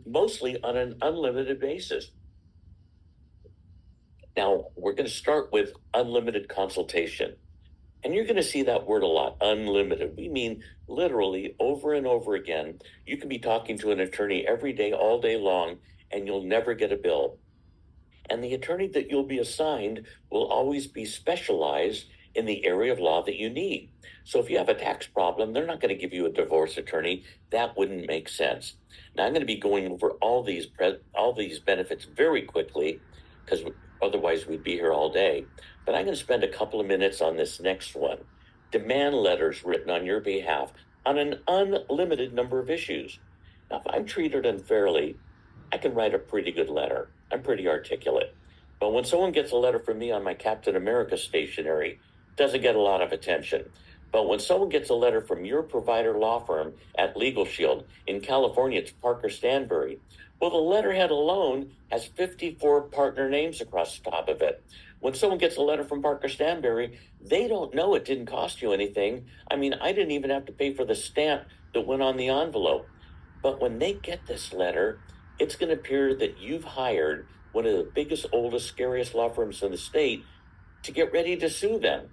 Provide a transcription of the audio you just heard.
mostly on an unlimited basis. Now, we're going to start with unlimited consultation. And you're going to see that word a lot, unlimited. We mean literally over and over again. You can be talking to an attorney every day, all day long, and you'll never get a bill. And the attorney that you'll be assigned will always be specialized in the area of law that you need. So if you have a tax problem, they're not going to give you a divorce attorney. That wouldn't make sense. Now I'm going to be going over all these benefits very quickly, because otherwise we'd be here all day. But I'm going to spend a couple of minutes on this next one. Demand letters written on your behalf on an unlimited number of issues. Now, if I'm treated unfairly, I can write a pretty good letter. I'm pretty articulate. But when someone gets a letter from me on my Captain America stationery, it doesn't get a lot of attention. But when someone gets a letter from your provider law firm at LegalShield, in California, it's Parker Stanbury. Well, the letterhead alone has 54 partner names across the top of it. When someone gets a letter from Parker Stanbury, they don't know it didn't cost you anything. I mean, I didn't even have to pay for the stamp that went on the envelope. But when they get this letter, it's going to appear that you've hired one of the biggest, oldest, scariest law firms in the state to get ready to sue them.